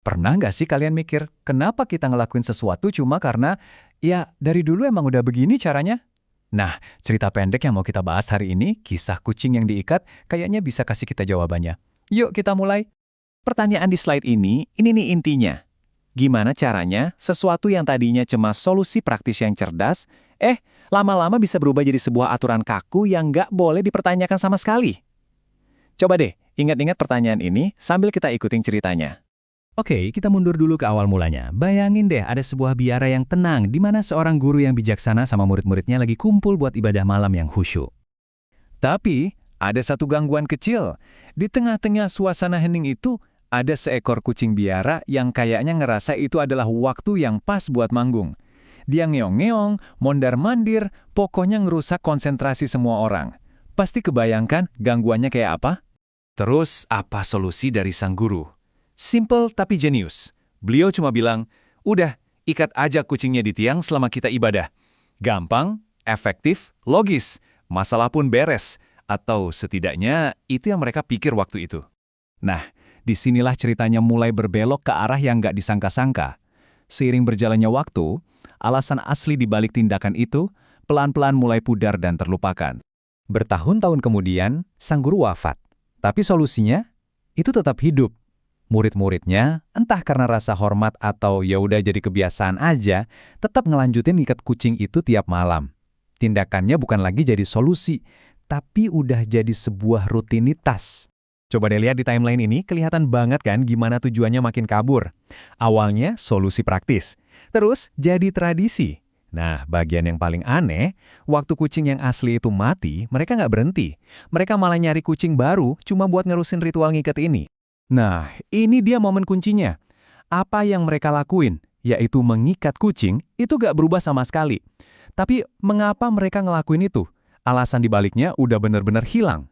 Pernah nggak sih kalian mikir, kenapa kita ngelakuin sesuatu cuma karena, ya dari dulu emang udah begini caranya? Nah, cerita pendek yang mau kita bahas hari ini, kisah kucing yang diikat, kayaknya bisa kasih kita jawabannya. Yuk kita mulai. Pertanyaan di slide ini nih intinya. Gimana caranya sesuatu yang tadinya cuma solusi praktis yang cerdas, lama-lama bisa berubah jadi sebuah aturan kaku yang nggak boleh dipertanyakan sama sekali? Coba deh, ingat-ingat pertanyaan ini sambil kita ikutin ceritanya. Oke, kita mundur dulu ke awal mulanya. Bayangin deh ada sebuah biara yang tenang, di mana seorang guru yang bijaksana sama murid-muridnya lagi kumpul buat ibadah malam yang khusyuk. Tapi, ada satu gangguan kecil. Di tengah-tengah suasana hening itu, ada seekor kucing biara yang kayaknya ngerasa itu adalah waktu yang pas buat manggung. Dia ngeong-ngeong, mondar-mandir, pokoknya ngerusak konsentrasi semua orang. Pasti kebayangkan gangguannya kayak apa? Terus, apa solusi dari sang guru? Simple tapi jenius. Beliau cuma bilang, udah, ikat aja kucingnya di tiang selama kita ibadah. Gampang, efektif, logis. Masalah pun beres. Atau setidaknya itu yang mereka pikir waktu itu. Nah, disinilah ceritanya mulai berbelok ke arah yang nggak disangka-sangka. Seiring berjalannya waktu, alasan asli di balik tindakan itu pelan-pelan mulai pudar dan terlupakan. Bertahun-tahun kemudian, sang guru wafat. Tapi solusinya, itu tetap hidup. Murid-muridnya, entah karena rasa hormat atau ya udah jadi kebiasaan aja, tetap ngelanjutin ngikat kucing itu tiap malam. Tindakannya bukan lagi jadi solusi, tapi udah jadi sebuah rutinitas. Coba deh lihat di timeline ini, kelihatan banget kan gimana tujuannya makin kabur. Awalnya solusi praktis, terus jadi tradisi. Nah, bagian yang paling aneh, waktu kucing yang asli itu mati, mereka nggak berhenti. Mereka malah nyari kucing baru cuma buat ngerusin ritual ngikat ini. Nah, ini dia momen kuncinya. Apa yang mereka lakuin, yaitu mengikat kucing, itu gak berubah sama sekali. Tapi mengapa mereka ngelakuin itu? Alasan dibaliknya udah bener-bener hilang.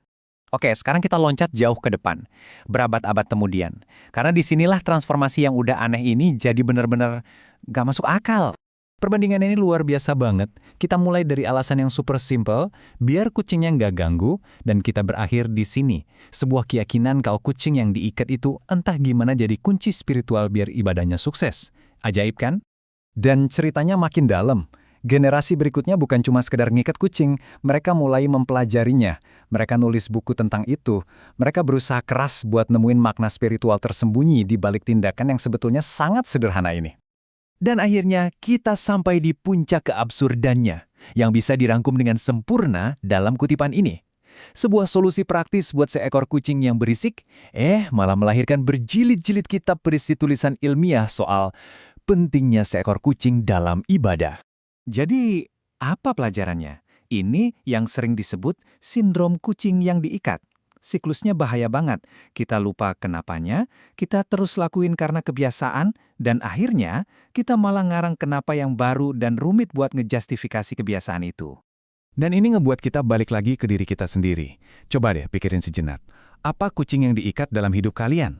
Oke, sekarang kita loncat jauh ke depan. Berabad-abad kemudian. Karena disinilah transformasi yang udah aneh ini jadi bener-bener gak masuk akal. Perbandingan ini luar biasa banget. Kita mulai dari alasan yang super simple, biar kucingnya nggak ganggu, dan kita berakhir di sini. Sebuah keyakinan kalau kucing yang diikat itu entah gimana jadi kunci spiritual biar ibadahnya sukses. Ajaib kan? Dan ceritanya makin dalam. Generasi berikutnya bukan cuma sekedar ngikat kucing, mereka mulai mempelajarinya. Mereka nulis buku tentang itu. Mereka berusaha keras buat nemuin makna spiritual tersembunyi di balik tindakan yang sebetulnya sangat sederhana ini. Dan akhirnya kita sampai di puncak keabsurdannya, yang bisa dirangkum dengan sempurna dalam kutipan ini. Sebuah solusi praktis buat seekor kucing yang berisik, malah melahirkan berjilid-jilid kitab berisi tulisan ilmiah soal pentingnya seekor kucing dalam ibadah. Jadi, apa pelajarannya? Ini yang sering disebut sindrom kucing yang diikat. Siklusnya bahaya banget. Kita lupa kenapanya, kita terus lakuin karena kebiasaan, dan akhirnya kita malah ngarang kenapa yang baru dan rumit buat ngejustifikasi kebiasaan itu. Dan ini ngebuat kita balik lagi ke diri kita sendiri. Coba deh pikirin sejenak. Apa kucing yang diikat dalam hidup kalian?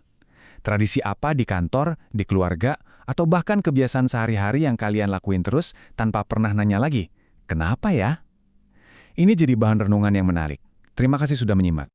Tradisi apa di kantor, di keluarga, atau bahkan kebiasaan sehari-hari yang kalian lakuin terus tanpa pernah nanya lagi? Kenapa ya? Ini jadi bahan renungan yang menarik. Terima kasih sudah menyimak.